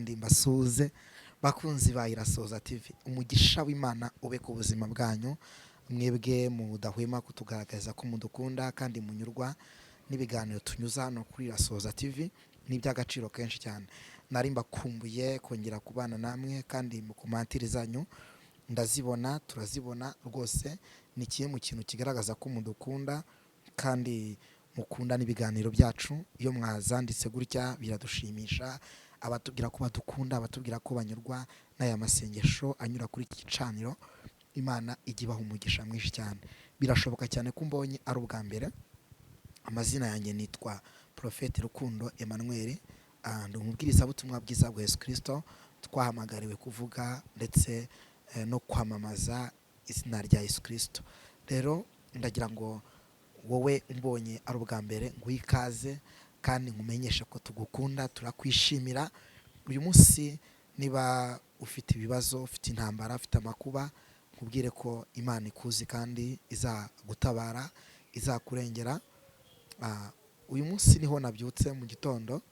kandi mbasuhuze bakunzi ba Irasoza TV. Umugisha w'Imana ube ku buzima bwanyu, mwebwe mudahwema kutugaragaza ko mudukunda kandi munyurwa n'ibiganiro tunyuza hano kuri Irasoza TV. Ni iby'agaciro kenshi cyane. Nari mbakumbuye kongera kubana namwe kandi mu komantiri zanyu ndazibona, turazibona rwose. Ni kimwe mu kintu kigaragaza ko mudukunda kandi mukunda n'ibiganiro byacu. Iyo mwazanditse gutya biradushimisha, abatubwira ko badukunda, abatubwira ko banyurwa n'aya masengesho anyura kuri iki gicaniro. Imana ijya ibaha umugisha mwinshi cyane. Birashoboka cyane ko mbonye ari ubwa mbere. Amazina yanjye nitwa Prophet Rukundo Emmanuel, ndi umubwirizabutumwa bwiza bwa Yesu Kristo, twahamagariwe kuvuga ndetse no kwamamaza izina rya Yesu Kristo. Rero ndagira ngo wowe umbonye ari ubwa mbere nguhe ikaze kandi nkumenyesha ko tugukunda, turakwishimira. Uyu munsi niba ufite ibibazo, ufite intambara, ufite amakuba, nkubwire ko Imana ikuzi kandi izagutabara, izakurengera. Uyu munsi niho nabyutse mu gitondo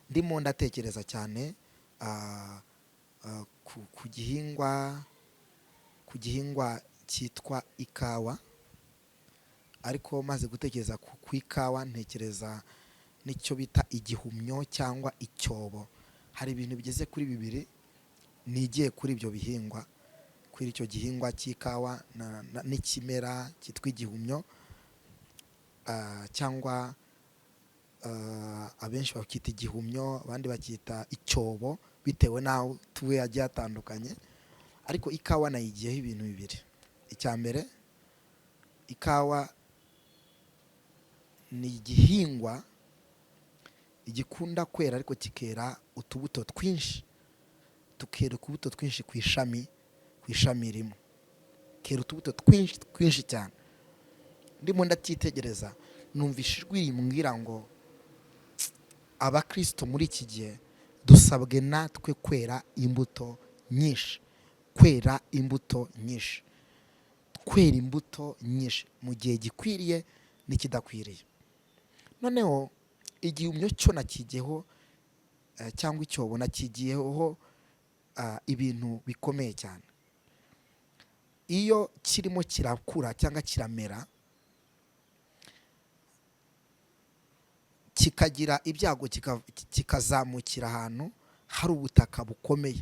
ndimo ndatekereza cyane ku gihingwa cyitwa ikawa. Ariko maze gutekereza ku ikawa ntekereza n'icyo bita igihumyo cyangwa icyobo. Hari ibintu bigeze kuri bibiri nigiye kuri ibyo bihingwa, kuri icyo gihingwa cy'ikawa n'ikimera cyitwa igihumyo, cyangwa abenshi bakita igihumyo, abandi bakita icyobo bitewe n'aho tuwe hagiye hatandukanye. Ariko ikawa nayigiyeho ibintu bibiri. Icya mbere, ikawa ni igihingwa gikunda kwera ariko kikera utubuto twinshi, tukera utubuto twinshi ku ishami rimwe, kera utubuto twinshi cyane. Ndimo ndacyitegereza numvishe ijwi rimbwira ngo abakristo muri iki gihe dusabwe natwe kwera imbuto nyinshi, kwera imbuto nyinshi mu gihe gikwiriye n'ikidakwiriye. Noneho igihumyo cyo nakigiyeho cyangwa icyobo nakigiyeho ibintu bikomeye cyane. Iyo kirimo kirakura cyangwa kiramera, kikagira ibyago kikazamukira ahantu hari ubutaka bukomeye,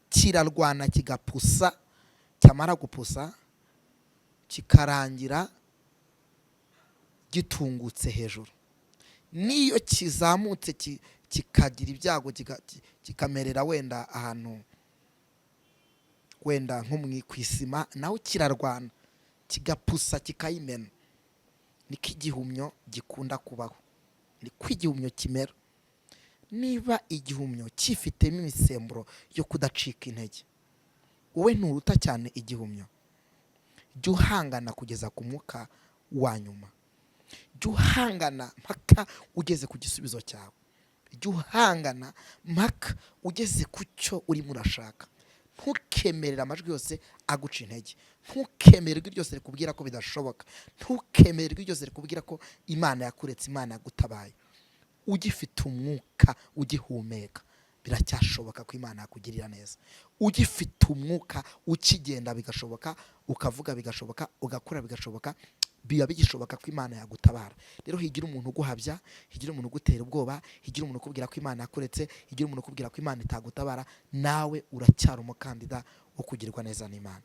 kirarwana kigapusa, cyamara gupusa kikarangira gitungutse hejuru. Niyo kizamutse kikagira ibyago kikamerera wenda ahantu wenda nko ku isima, naho kirarwana kigapusa kikayimena. Niko igihumyo gikunda kubaho, niko igihumyo kimera. Niba igihumyo kifitemo imisemburo yo kudacika intege, wowe nturuta cyane igihumyo. Jya uhangana kugeza ku mwuka wa nyuma, jya uhangana mpaka ugeze ku gisubizo cyawe, jya uhangana mpaka ugeze ku cyo urimo urashaka. Ntukemerere amajwi yose aguca intege, ntukemerere ijwi ryose rikubwira ko bidashoboka, ntukemerere ijwi ryose rikubwira ko Imana yakuretse, Imana yagutabaye. Ugifite umwuka ugihumeka, biracyashoboka ko Imana yakugirira neza. Ugifite umwuka ukigenda bigashoboka, ukavuga bigashoboka, ugakora bigashoboka, biba bigishoboka ko Imana yagutabara. Rero higira umuntu uguhabya, higira umuntu ugutera ubwoba, higira umuntu ukubwira ko Imana yakuretse, higira umuntu ukubwira ko Imana itagutabara. Nawe uracyari umukandida wo kugirwa neza n'Imana.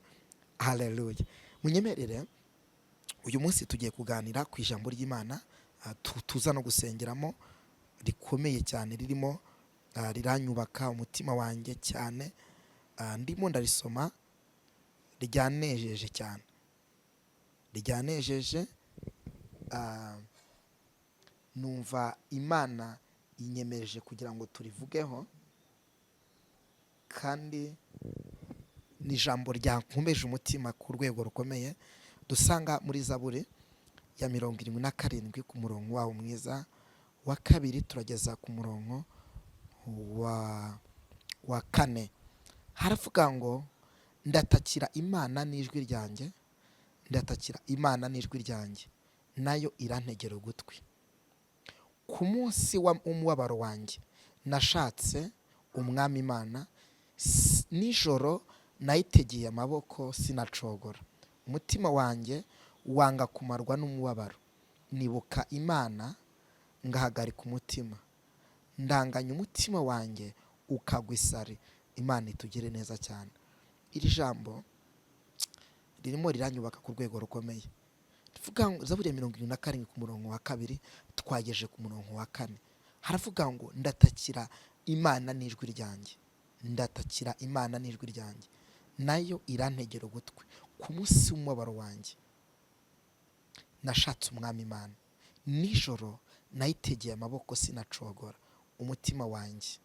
Haleluya. Munyemerere uyu munsi tugiye kuganira ku ijambo ry'Imana tuza no gusengeramo, rikomeye cyane, ririmo riranyubaka umutima wanjye cyane. Ndimo ndarisoma, ryanejeje cyane, ryanejeje. Numva Imana inyemeje kugira ngo turivugeho, kandi ni ijambo ryankomeje umutima ku rwego rukomeye. Dusanga muri Zaburi ya 77 ku murongo wawo mwiza wa 2 turageza ku murongo wa 4. Haravuga ngo ndatakira Imana n'ijwi ryanjye, ndatakira Imana n'ijwi ryanjye, nayo irantegera ugutwi. Ku munsi w'umubabaro wanjye nashatse umwami Imana, nijoro nayitegeye amaboko sinacogora. Umutima wanjye wanga kumarwa n'umubabaro, nibuka Imana ngahagarika umutima. Ndanganya umutima wanjye ukagwa isari. Imana itugire neza cyane. Iri jambo ririmo riranyubaka ku rwego rukomeye. Tuvuga ngo Zaburi ya 77 ku murongo wa 2 twageje ku murongo wa 4. Haravuga ngo ndatakira Imana n'ijwi ryanjye. Ndatakira Imana n'ijwi ryanjye, nayo irantegera ugutwi. Ku munsi w'umubabaro wanjye nashatse umwami Imana, nijoro nayitegeye amaboko sinacogora. Umutima wanjye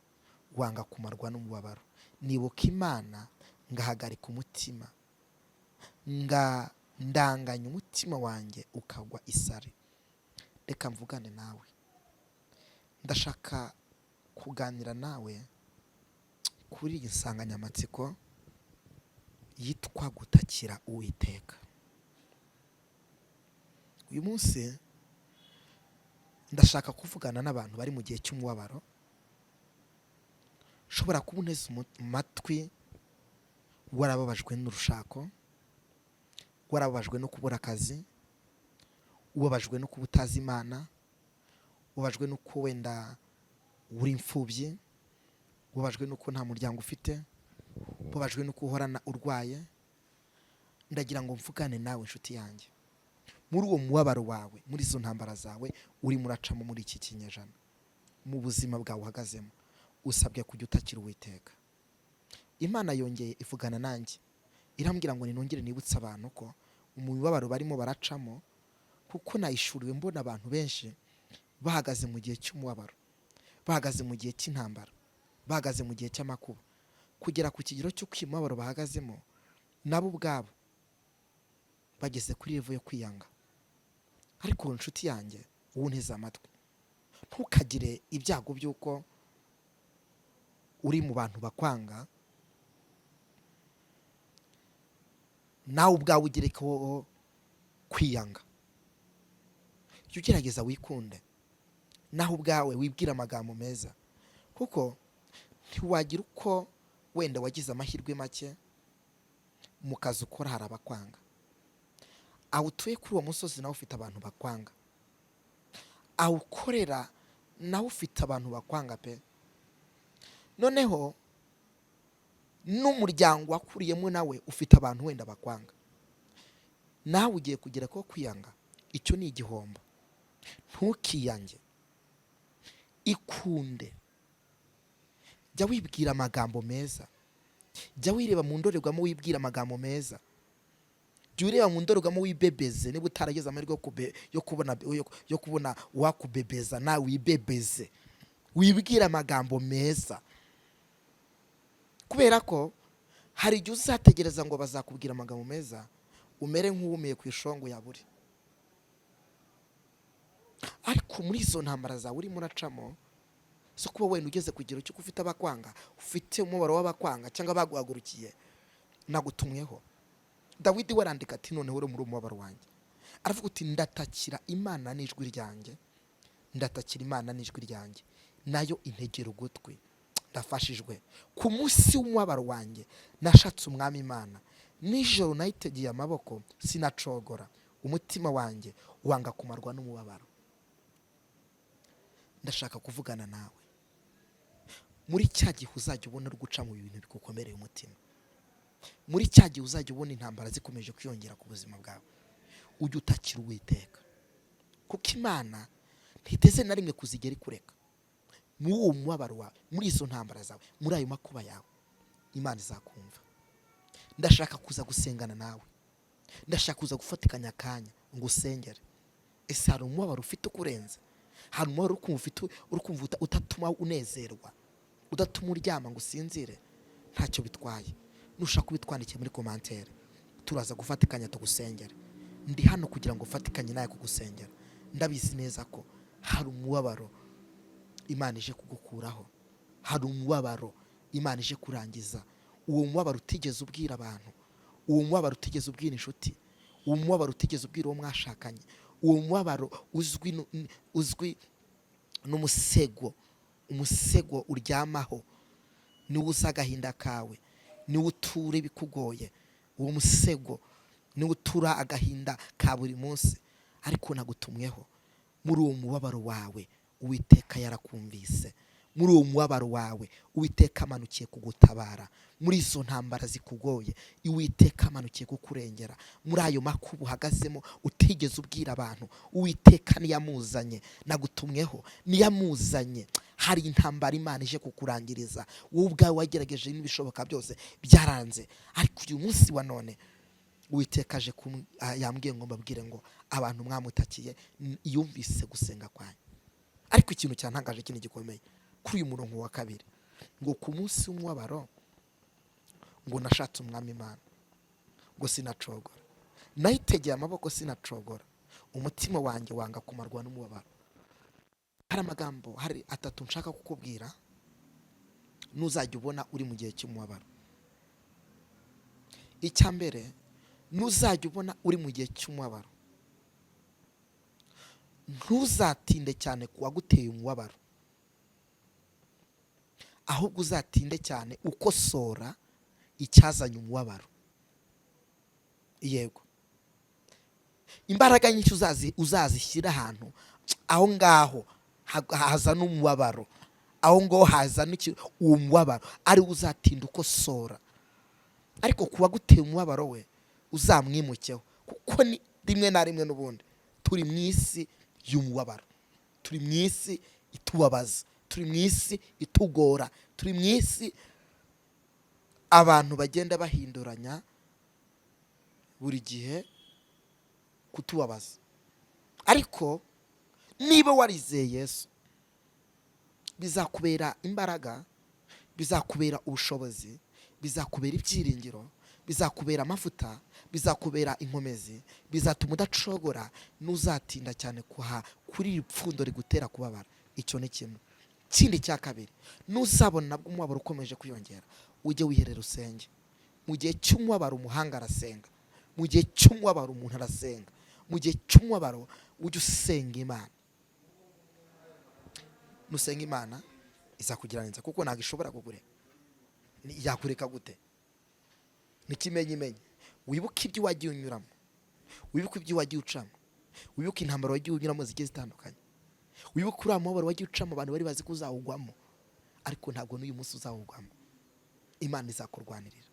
wanga kumarwa n'umubabaro, nibuka Imana ngahagarika umutima. Ndanganya umutima wanjye ukagwa isari. Reka mvugane nawe. Ndashaka kuganira nawe kuri iyi nsanganyamatsiko yitwa gutakira Uwiteka. Uyu munsi ndashaka kuvugana n'abantu bari mu gihe cy'umubabaro. Ushobora kuba uneze amatwi, warababajwe n'urushako, warababajwe no kubura akazi, ubabajwe no kuba utazi Imana, ubabajwe nuko wenda uri imfubyi, ubabajwe nuko nta muryango ufite, ubabajwe nuko uhorana urwaye. Ndagira ngo mvugane nawe inshuti yanjye. Muri uwo mubabaro wawe, muri izo ntambara zawe urimo uracamo muri iki kinyejana, mu buzima bwawe uhagazemo, usabwe kujya utakira Uwiteka. Imana yongeye ivugana nanjye, irambwira ngo ninongere nibutse abantu ko mu mibabaro barimo baracamo, kuko nayishuriwe mbona abantu benshi bahagaze mu gihe cy'umubabaro, bahagaze mu gihe cy'intambara, bahagaze mu gihe cy'amakuba, kugera ku kigero cyo kwimabaro bahagazemo nabo ubwabo bageze kuri level yo kwiyanga. Ariko inshuti yanjye, unteze amatwi, ntukagire ibyago by'uko uri mu bantu bakwanga nawe ubwawe ugerekaho kwiyanga. Jya ugerageza wikunde, nawe ubwawe wibwira amagambo meza, kuko ntiwagira uko wenda wagize amahirwe make mu kazi ukora hari abakwanga. Aho utuye kuri uwo musozi nawe ufite abantu bakwanga, aho ukorera nawe ufite abantu bakwanga pe. Noneho n'umuryango wakuriyemo nawe ufite abantu wenda bakwanga. Nawe ugiye kugera ko kwiyanga, icyo ni igihombo. Ntukiyange, ikunde, jya wibwira amagambo meza, jya wireba mu ndorerwamo wibwira amagambo meza, jya ureba mu ndorerwamo wibebeze. Niba utarageze amahirwe yo kubona uwakubebeza, nawe wibebeze, wibwira amagambo meza, kubera ko hari igihe uzategereza ngo bazakubwira amagambo meza umere nk'uwumiye ku ishongo ya buri. Ariko muri izo ntambara zawe urimo uracamo, so kuba wenda ugeze ku kigero cyo ufite abakwanga, ufite umubaro w'abakwanga cyangwa baguhagurukiye, nagutumweho. Dawidi warandika ati noneho uri muri umubabaro wanjye, aravuga uti ndatakira Imana n'ijwi ryanjye, ndatakira Imana n'ijwi ryanjye, nayo integera ugutwi. Ndafashijwe. Ku munsi w'umubabaro wanjye nashatse umwami Imana, nijoro nayitegeye amaboko sinacogora. Umutima wanjye wanga kumarwa n'umubabaro. Ndashaka kuvugana nawe. Muri cya gihe uzajya ubona uri guca mu bintu bikukomereye umutima, muri cya gihe uzajya ubona intambara zikomeje kwiyongera ku buzima bwawe, ujye utakira Uwiteka, kuko Imana ntiteze na rimwe kuzigera ikureka. Muri uwo mubabaro wawe, muri izo ntambara zawe, muri ayo makuba yawe, Imana izakumva. Ndashaka kuza gusengana nawe, ndashaka kuza gufatikanya akanya ngo usengere. Ese hari umubabaro ufite ukurenze? Hari umubabaro uri kumva utatuma unezerwa, udatuma uryama ngo usinzire? Ntacyo bitwaye, nushaka kubitwandikiye muri commentaire, turaza gufatikanya tugusengera. Ndi hano kugira ngo ufatikanye nawe kugusengera. Ndabizi neza ko hari umubabaro Imana ije kugukuraho, hari umubabaro Imana ije kurangiza. Uwo mubabaro utigeze ubwira abantu, uwo mubabaro utigeze ubwira inshuti, uwo mubabaro utigeze ubwira uwo mwashakanye, uwo mubabaro uzwi n'umusego umusego uryamaho niwo uza agahinda kawe, niwo utura ibikugoye, uwo musego niwo utura agahinda ka buri munsi. Ariko nagutumweho muri uwo mubabaro wawe Uwiteka yarakumvise, muri uwo mubabaro wawe Uwiteka amanukiye kugutabara, muri izo ntambara zikugoye Uwiteka amanukiye kukurengera, muri ayo makuba uhagazemo utigeze ubwira abantu Uwiteka niyamuzanye. Nagutumweho niyamuzanye. Hari intambara Imana ije kukurangiriza, wowe ubwawe wagerageje n'ibishoboka byose byaranze, ariko uyu munsi wa none Uwiteka aje yambwiye ngo mbabwire ngo abantu mwamutakiye yumvise gusenga kwanyu. Ariko ikintu cyantangaje kindi gikomeye kuri uyu murongo wa kabiri, ngo ku munsi w'umubabaro ngo nashatse umwami Imana ngo sinacogora, nayitegeye amaboko sinacogora, umutima wanjye wanga kumarwa n'umubabaro. Hari amagambo hari atatu nshaka kukubwira nuzajya ubona uri mu gihe cy'umubabaro. Icya mbere, nuzajya ubona uri mu gihe cy'umubabaro ntuzatinde cyane kuwaguteye umubabaro, ahubwo uzatinde cyane ukosora icyazanye umubabaro. Yego, imbaraga nyinshi uzazishyira ahantu aho ngaho hazana umubabaro, aho ngaho hazana uwo mubabaro ari uzatinda ukosora. Ariko kuwaguteye umubabaro we uzamwimukeho, kuko ni rimwe na rimwe n'ubundi turi mu isi y'umubabaro, turi mu isi itubabaza, turi mu isi itugora, turi mu isi abantu bagenda bahinduranya buri gihe kutubabaza. Ariko niba warizeye Yesu bizakubera imbaraga, bizakubera ubushobozi, bizakubera ibyiringiro, bizakubera amavuta, bizakubera inkomezi, bizatuma udacogora n'uzatinda cyane kuri ipfundo rigutera kubabara. Icyo ni kimwe. Kindi cya kabiri, nuzabona nabwo umubabaro ukomeje kwiyongera ujye wiherera usenge. Mu gihe cy'umubabaro umuhanga arasenga, mu gihe cy'umubabaro umuntu arasenga, mu gihe cy'umubabaro ujye usenga Imana. Nusenga Imana izakugiranira, kuko ntabwo ishobora kugureka. Yakureka gute? Nikimenye wibuke ibyo wagiye unyuramo, wibuke ibyo wagiye ucamo, wibuke intambara wagiye unyuramo zigiye zitandukanye, wibuke uriya mubabaro wagiye ucamo abantu bari bazi ko uzawugwamo, ariko ntabwo n'uyu munsi uzawugwamo. Imana izakurwanirira.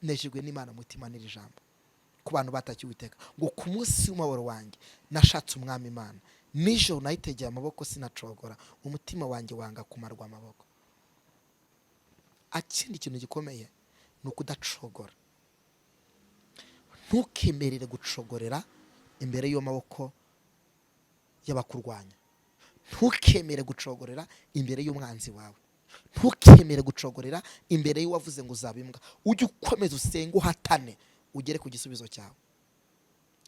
Nejejwe n'Imana mutima n'iri jambo ku bantu batakiye Uwiteka, ngo ku munsi w'umubabaro wanjye nashatse umwami Imana, nijoro nayitegeye amaboko sinacogora, umutima wanjye wanga kumarwa amaboko. Akindi kintu gikomeye ni ukudacogora. Ntukemerere gucogorera imbere y'amaboko y'abakurwanya, ntukemere gucogorera imbere y'umwanzi wawe, ntukemere gucogorera imbere y'uwavuze ngo uzabimbwa. Ujye ukomeza usenge uhatane ugere ku gisubizo cyawe,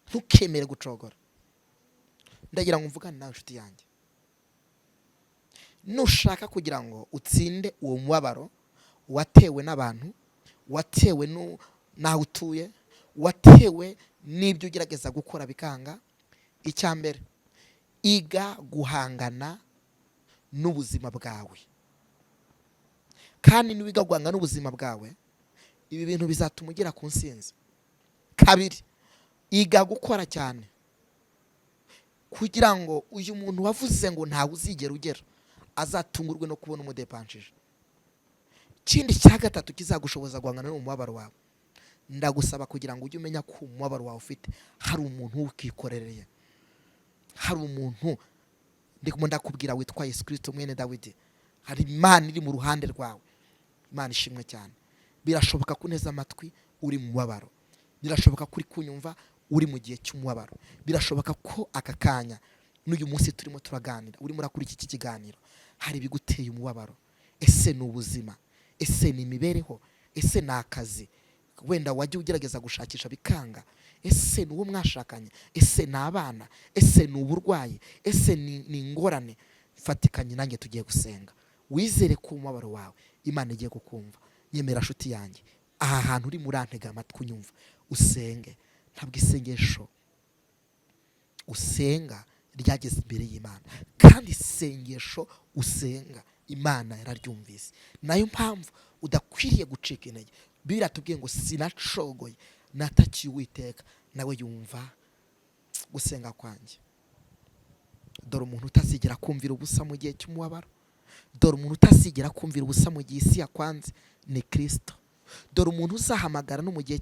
ntukemere gucogora. Ndagira ngo mvugane nawe nshuti yanjye, nushaka kugira ngo utsinde uwo mubabaro watewe n'abantu, watewe n'aho utuye, watewe n'ibyo ugerageza gukora bikanga, icya mbere iga guhangana n'ubuzima bwawe. Kandi niwiga guhangana n'ubuzima bwawe, ibi bintu bizatuma ugera ku nsinzi. Kabiri, iga gukora cyane kugira ngo uyu muntu wavuze ngo ntawe uzigera ugera azatungurwe no kubona umudepanshije. Kindi cya gatatu kizagushoboza guhangana n'umubabaro wawe, ndagusaba kugira ngo ujye umenya ko umubabaro wawe ufite hari umuntu ukikorereye, hari umuntu ndakubwira witwa Yesu Kristo mwene Dawidi. Hari Imana iri mu ruhande rwawe. Imana ishimwe cyane. Birashoboka ko uneza amatwi uri mu mubabaro, birashoboka ko uri kunyumva uri mu gihe cy'umubabaro, birashoboka ko aka kanya n'uyu munsi turimo turaganira urimo urakora iki kiganiro hari biguteye umubabaro. Ese ni ubuzima, ese ni imibereho, ese ni akazi wenda wajya ugerageza gushakisha bikanga, ese ni uwo mwashakanye, ese ni abana, ese ni uburwayi, ese ni ingorane. Fatikanye nanjye tugiye gusenga, wizere ko umubabaro wawe Imana igiye kukumva. Nyemera nshuti yanjye, aha hantu uri murantega amatwi unyumva, usenge. Ntabwo isengesho usenga ryageze imbere y'Imana, kandi isengesho usenga Imana yararyumvise. Nayo mpamvu udakwiriye gucika intege. Bibiliya iratubwiye ngo sinacogoye, natakiye Uwiteka, nawe yumva gusenga kwanjye. Dore umuntu utazigera kumvira ubusa mu gihe cy'umubabaro. Dore umuntu utazigera kumvira ubusa mu gihe isi yakwanze ni Kristo. Dore umuntu uzahamagara no mu gihe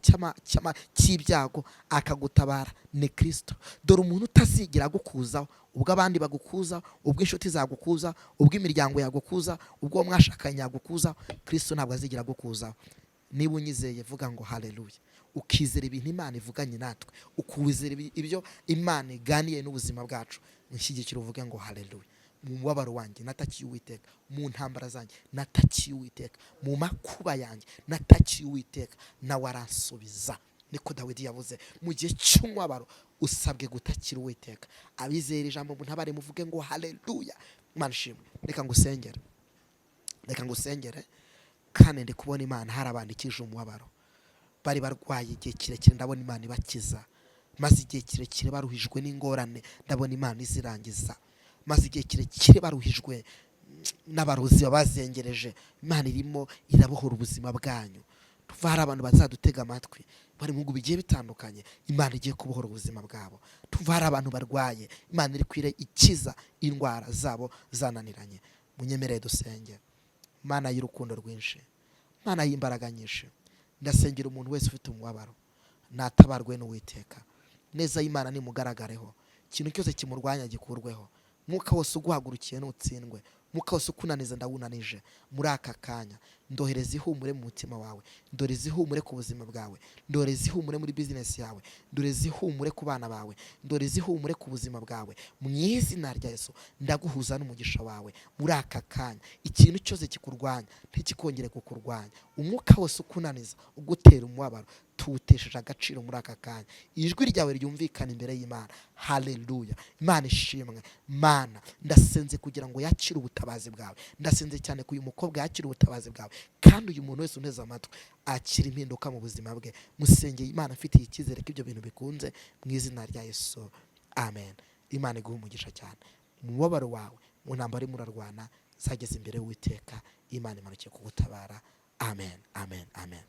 cy'ibyago akagutabara ni Kristo. Dore umuntu utazigera agukuzaho, ubwo abandi bagukuza, ubwo inshuti zagukuza, ubwo imiryango yagukuza, ubwo mwashakanye yagukuza, Kristo ntabwo azigera agukuzaho. Niba unyizeye vuga ngo haleluya. Ukizera ibintu Imana ivuganye natwe, ukizera ibyo Imana iganiye n'ubuzima bwacu, mushyigikira uvuge ngo haleluya. Mu mubabaro wanjye natakiye Uwiteka, mu ntambara zanjye natakiye Uwiteka, mu makuba yanjye natakiye Uwiteka, nawe aransubiza. Niko Dawidi yavuze. Mu gihe cy'umubabaro usabwe gutakira Uwiteka. Abizera ijambo ntabare muvuge ngo haleluya. Imana ishimwe. Reka ngusengere kandi ndi kubona Imana harabandikije umubabaro, bari barwaye igihe kirekire, ndabona Imana ibakiza. Maze igihe kirekire baruhijwe n'ingorane, ndabona Imana izirangiza. Maze igihe kirekire baruhijwe n'abarozi babazengereje, Imana irimo irabohora ubuzima bwanyu. Tuva hari abantu bazadutega amatwi bari mu bihugu bigiye bitandukanye, Imana igiye kubohora ubuzima bwabo. Tuva hari abantu barwaye, Imana iri kwire ikiza indwara zabo zananiranye. Munyemerere dusenge. Mana y'urukundo rwinshi, Mana y'imbaraga nyinshi, ndasengera umuntu wese ufite umubabaro natabarwe n'Uwiteka. Neza y'Imana nimugaragareho, ikintu cyose kimurwanya gikurweho. Mwuka wose uguhagurukiye nutsindwe, mwuka wose ukunaniza ndawunanije. Muri aka kanya ndohereza ihumure mu mutima wawe, ndoreza ihumure ku buzima bwawe, ndoreza ihumure muri business yawe, ndoreza ihumure ku bana bawe, ndoreza ihumure ku buzima bwawe. Mu izina rya Yesu ndaguhuza n'umugisha wawe. Muri aka kanya ikintu cyose kikurwanya ntikikongere kukurwanya. Umwuka wose ukunaniza ugutera umubabaro tuwutesheje agaciro muri aka kanya. Ijwi ryawe ryumvikana imbere y'Imana. Haleluya. Imana ishimwe. Mana ndasenze kugira ngo yakire ubutabazi bwawe. Ndasenze cyane ku uyu mukobwa yakire ubutabazi bwawe, kandi uyu muntu wese unteze amatwi akira impinduka mu buzima bwe. Musengeye Imana afitiye icyizere ko ibyo bintu bikunze, mu izina rya Yesu, amen. Imana iguhe umugisha cyane. Mu mubabaro wawe, mu ntambara urimo urarwana, zageze imbere y'Uwiteka, Imana imanukiye kugutabara. Amen, amen, amen.